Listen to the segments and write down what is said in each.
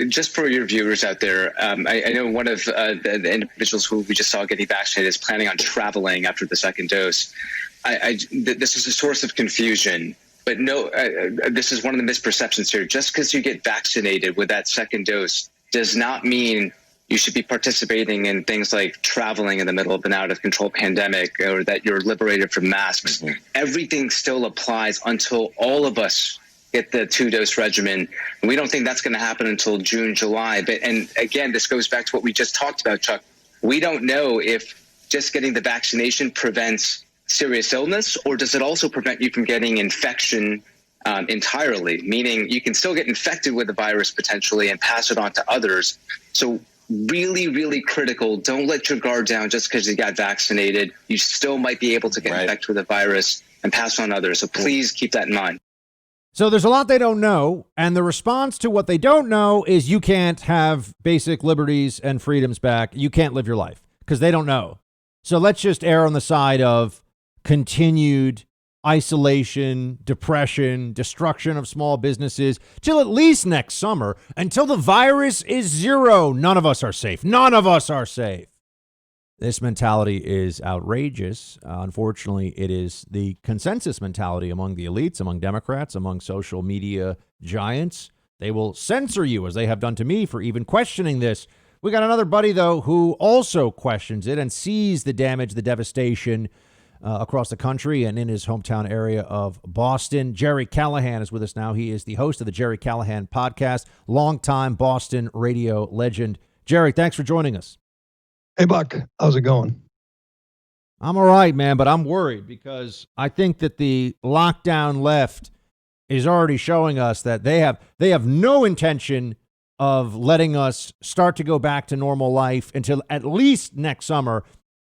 Just for your viewers out there, I know one of the individuals who we just saw getting vaccinated is planning on traveling after the second dose. This is a source of confusion, but no, this is one of the misperceptions here. Just because you get vaccinated with that second dose does not mean you should be participating in things like traveling in the middle of an out-of-control pandemic, or that you're liberated from masks. Mm-hmm. Everything still applies until all of us get the 2-dose regimen. And we don't think that's going to happen until June, July. And again, this goes back to what we just talked about, Chuck. We don't know if just getting the vaccination prevents serious illness, or does it also prevent you from getting infection entirely, meaning you can still get infected with the virus potentially and pass it on to others. So really, really critical. Don't let your guard down just because you got vaccinated. You still might be able to get infected with the virus and pass on others. So please keep that in mind. So there's a lot they don't know, and the response to what they don't know is you can't have basic liberties and freedoms back. You can't live your life because they don't know. So let's just err on the side of continued isolation, depression, destruction of small businesses till at least next summer, until the virus is zero. None of us are safe. None of us are safe. This mentality is outrageous. Unfortunately, it is the consensus mentality among the elites, among Democrats, among social media giants. They will censor you, as they have done to me, for even questioning this. We got another buddy, though, who also questions it and sees the damage, the devastation across the country and in his hometown area of Boston. Gerry Callahan is with us now. He is the host of the Gerry Callahan Podcast, longtime Boston radio legend. Gerry, thanks for joining us. Hey, Buck. How's it going? I'm all right, man, but I'm worried because I think that the lockdown left is already showing us that they have no intention of letting us start to go back to normal life until at least next summer.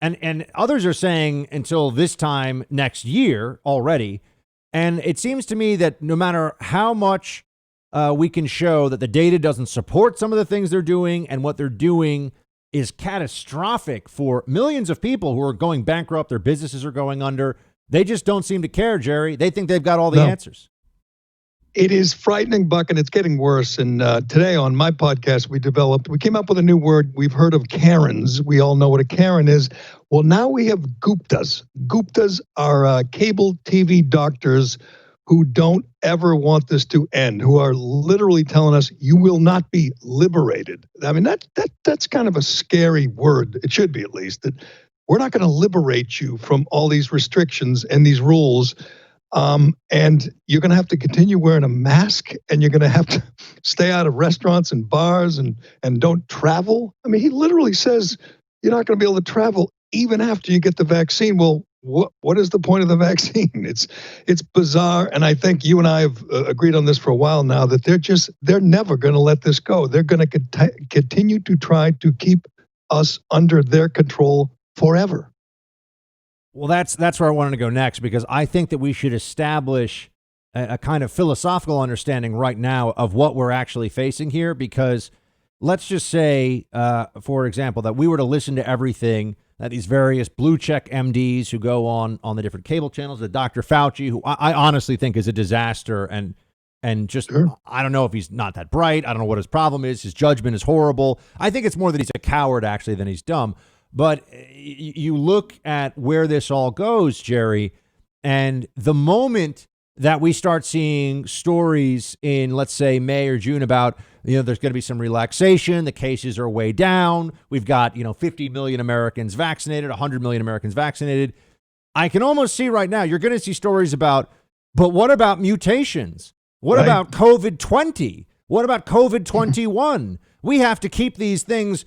And others are saying until this time next year already. And it seems to me that no matter how much we can show that the data doesn't support some of the things they're doing, and what they're doing is catastrophic for millions of people who are going bankrupt, their businesses are going under, they just don't seem to care, Gerry. They think they've got all the answers. It is frightening, Buck, and it's getting worse. And today on my podcast, we came up with a new word. We've heard of Karens. We all know what a Karen is. Well, now we have Guptas. Guptas are cable TV doctors who don't ever want this to end, who are literally telling us you will not be liberated. I mean, that's kind of a scary word. It should be, at least, that we're not going to liberate you from all these restrictions and these rules. And you're going to have to continue wearing a mask, and you're going to have to stay out of restaurants and bars and don't travel. I mean, he literally says you're not going to be able to travel even after you get the vaccine. Well, what is the point of the vaccine? It's bizarre. And I think you and I have agreed on this for a while now, that they're never going to let this go. They're going to continue to try to keep us under their control forever. Well, that's where I wanted to go next, because I think that we should establish a kind of philosophical understanding right now of what we're actually facing here. Because let's just say, for example, that we were to listen to everything that these various blue check MDs who go on the different cable channels, the Dr. Fauci, who I honestly think is a disaster, and just, sure. I don't know if he's not that bright. I don't know what his problem is. His judgment is horrible. I think it's more that he's a coward, actually, than he's dumb. But you look at where this all goes, Gerry, and the moment that we start seeing stories in, let's say, May or June about, there's going to be some relaxation, the cases are way down, we've got, 50 million Americans vaccinated, 100 million Americans vaccinated. I can almost see right now, you're going to see stories about, but what about mutations? What about COVID-20? What about COVID-21? We have to keep these things,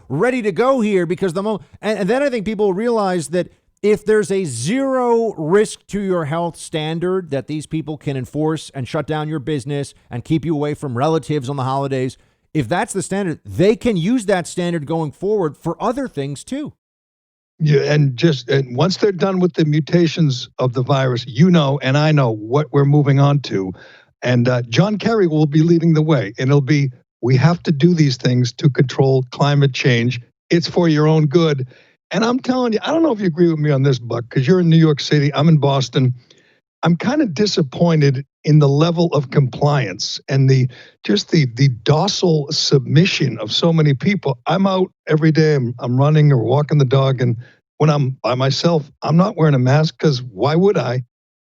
ready to go here, because and then I think people realize that if there's a zero risk to your health standard that these people can enforce and shut down your business and keep you away from relatives on the holidays, if that's the standard, they can use that standard going forward for other things too. Yeah, and once they're done with the mutations of the virus, and I know what we're moving on to. And John Kerry will be leading the way, and it'll be, we have to do these things to control climate change. It's for your own good. And I'm telling you, I don't know if you agree with me on this, Buck, because you're in New York City, I'm in Boston. I'm kind of disappointed in the level of compliance and the docile submission of so many people. I'm out every day. I'm running or walking the dog, and when I'm by myself, I'm not wearing a mask because why would I?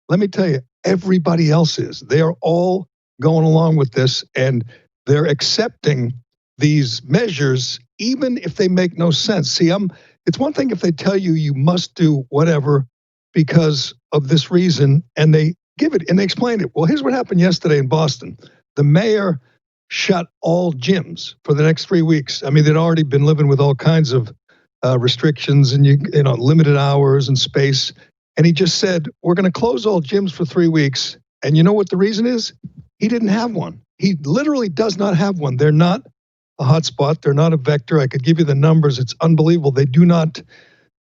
Let me tell you, everybody else is. They are all going along with this, and they're accepting these measures, even if they make no sense. See, it's one thing if they tell you you must do whatever because of this reason, and they give it and they explain it. Well, here's what happened yesterday in Boston. The mayor shut all gyms for the next 3 weeks. I mean, they'd already been living with all kinds of restrictions and limited hours and space. And he just said, we're going to close all gyms for 3 weeks. And you know what the reason is? He didn't have one. He literally does not have one. They're not a hotspot. They're not a vector. I could give you the numbers. It's unbelievable. They do not.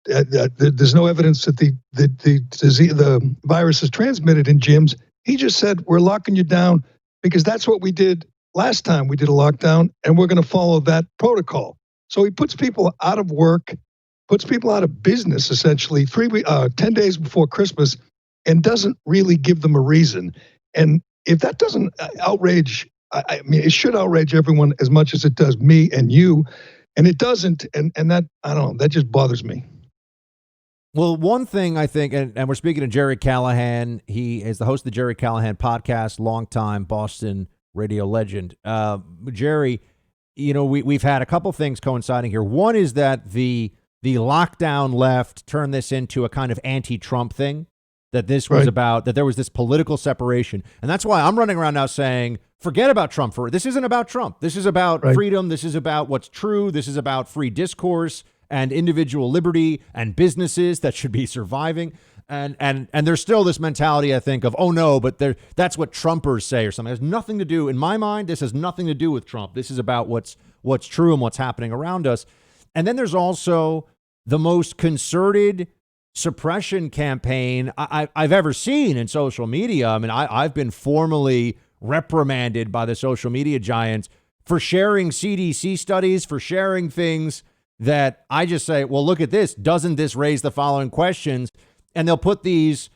There's no evidence that the virus is transmitted in gyms. He just said, we're locking you down because that's what we did last time we did a lockdown, and we're going to follow that protocol. So he puts people out of work, puts people out of business, essentially, 10 days before Christmas, and doesn't really give them a reason. And if that doesn't outrage, I mean, it should outrage everyone as much as it does me and you, and it doesn't. And that, I don't know, that just bothers me. Well, one thing I think, and we're speaking to Gerry Callahan. He is the host of the Gerry Callahan Podcast, longtime Boston radio legend. Gerry, we've had a couple things coinciding here. One is that the lockdown left turned this into a kind of anti-Trump thing, that this was about, that there was this political separation. And that's why I'm running around now saying, forget about Trump. This isn't about Trump. This is about freedom. This is about what's true. This is about free discourse and individual liberty and businesses that should be surviving. And there's still this mentality, I think, of, oh no, but that's what Trumpers say or something. It has nothing to do, in my mind, this has nothing to do with Trump. This is about what's true and what's happening around us. And then there's also the most concerted suppression campaign I've ever seen in social media. I mean, I've been formally reprimanded by the social media giants for sharing CDC studies, for sharing things that I just say, well, look at this. Doesn't this raise the following questions? And they'll put these,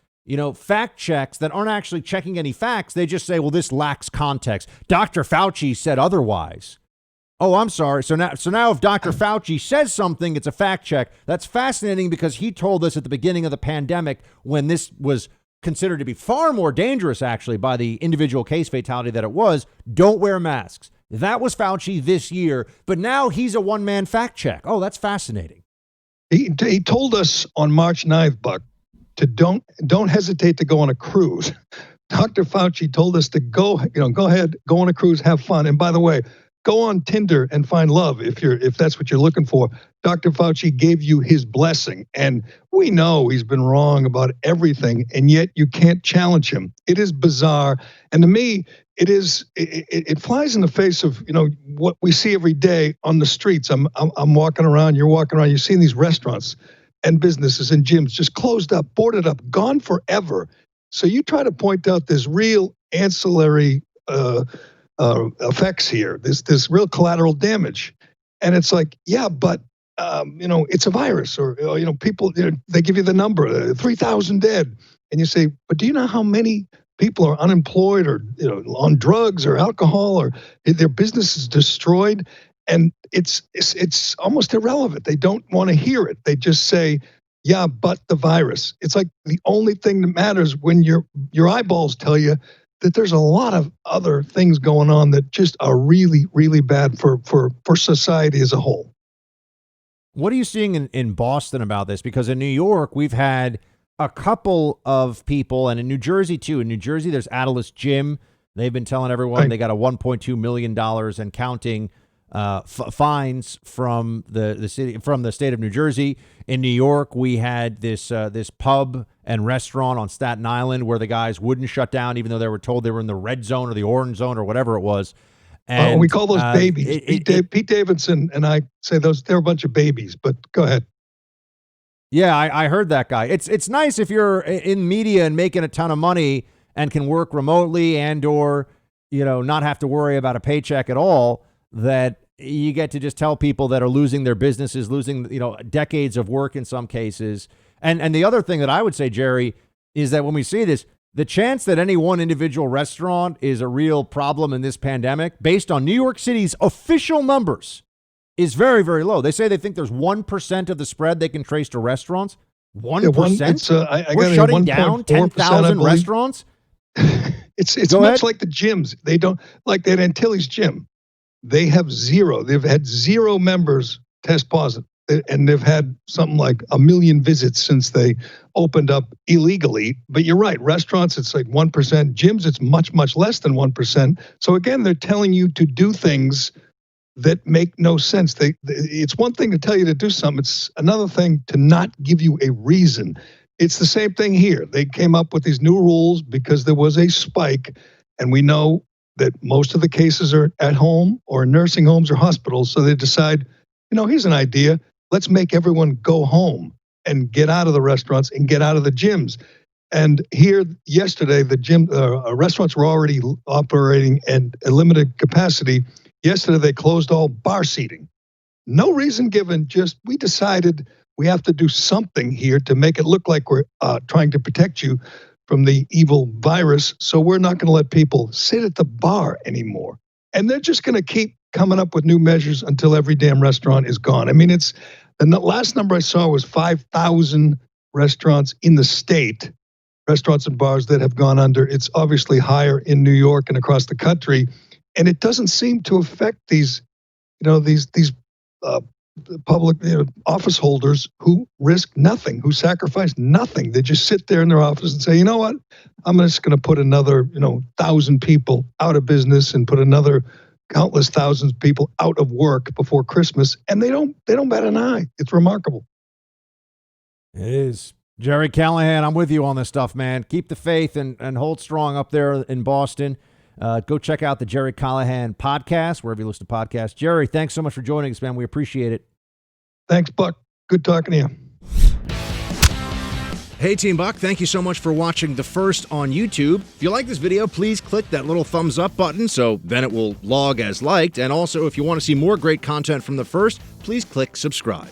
fact checks that aren't actually checking any facts. They just say, well, this lacks context. Dr. Fauci said otherwise. Oh, I'm sorry. So now if Dr. Fauci says something, it's a fact check. That's fascinating because he told us at the beginning of the pandemic, when this was considered to be far more dangerous, actually, by the individual case fatality that it was, don't wear masks. That was Fauci this year, but now he's a one-man fact check. Oh, that's fascinating. He told us on March 9th, Buck, to don't hesitate to go on a cruise. Dr. Fauci told us to go ahead, go on a cruise, have fun. And by the way, go on Tinder and find love if that's what you're looking for. Dr. Fauci gave you his blessing, and we know he's been wrong about everything, and yet you can't challenge him. It is bizarre, and to me, it flies in the face of what we see every day on the streets. I'm walking around, you're walking around, you're seeing these restaurants and businesses and gyms just closed up, boarded up, gone forever. So you try to point out this real ancillary effects here, this real collateral damage, and it's like, yeah, but it's a virus, or people, they give you the number, 3,000 dead, and you say, but do you know how many people are unemployed or on drugs or alcohol, or their business is destroyed? And it's almost irrelevant. They don't want to hear it. They just say, yeah, but the virus. It's like the only thing that matters when your eyeballs tell you that there's a lot of other things going on that just are really, really bad for society as a whole. What are you seeing in Boston about this? Because in New York, we've had a couple of people, and in New Jersey too. In New Jersey, there's Atlas Gym. They've been telling everyone they got a $1.2 million and counting fines from the city, from the state of New Jersey. In New York, we had this pub and restaurant on Staten Island where the guys wouldn't shut down, even though they were told they were in the red zone or the orange zone or whatever it was. And we call those babies. Pete Davidson and I say they're a bunch of babies. But go ahead. Yeah, I heard that guy. It's nice if you're in media and making a ton of money and can work remotely and or not have to worry about a paycheck at all, that you get to just tell people that are losing their businesses, losing decades of work in some cases. And the other thing that I would say, Gerry, is that when we see this, the chance that any one individual restaurant is a real problem in this pandemic, based on New York City's official numbers, is very, very low. They say they think there's 1% of the spread they can trace to restaurants. 1%? We're shutting down 10,000 restaurants? It's much like the gyms. They don't, like that Antilles gym. They have zero. They've had zero members test positive. And they've had something like 1 million visits since they opened up illegally. But you're right, restaurants, it's like 1%. Gyms, it's much, much less than 1%. So again, they're telling you to do things that make no sense. It's one thing to tell you to do something. It's another thing to not give you a reason. It's the same thing here. They came up with these new rules because there was a spike, and we know that most of the cases are at home or nursing homes or hospitals. So they decide, here's an idea. Let's make everyone go home and get out of the restaurants and get out of the gyms. And here yesterday, the restaurants were already operating at a limited capacity. Yesterday, they closed all bar seating. No reason given, just we decided we have to do something here to make it look like we're trying to protect you from the evil virus. So we're not going to let people sit at the bar anymore. And they're just going to keep coming up with new measures until every damn restaurant is gone. I mean, the last number I saw was 5,000 restaurants in the state, restaurants and bars that have gone under. It's obviously higher in New York and across the country. And it doesn't seem to affect these public office holders who risk nothing, who sacrifice nothing. They just sit there in their office and say, you know what, I'm just going to put another 1,000 people out of business and put another countless thousands of people out of work before Christmas, and they don't bat an eye. It's remarkable. It is. Gerry Callahan, I'm with you on this stuff, man. Keep the faith and hold strong up there in Boston. Go check out the Gerry Callahan Podcast, wherever you listen to podcasts. Gerry, thanks so much for joining us, man. We appreciate it. Thanks, Buck. Good talking to you. Hey, Team Buck, thank you so much for watching The First on YouTube. If you like this video, please click that little thumbs up button so then it will log as liked. And also, if you want to see more great content from The First, please click subscribe.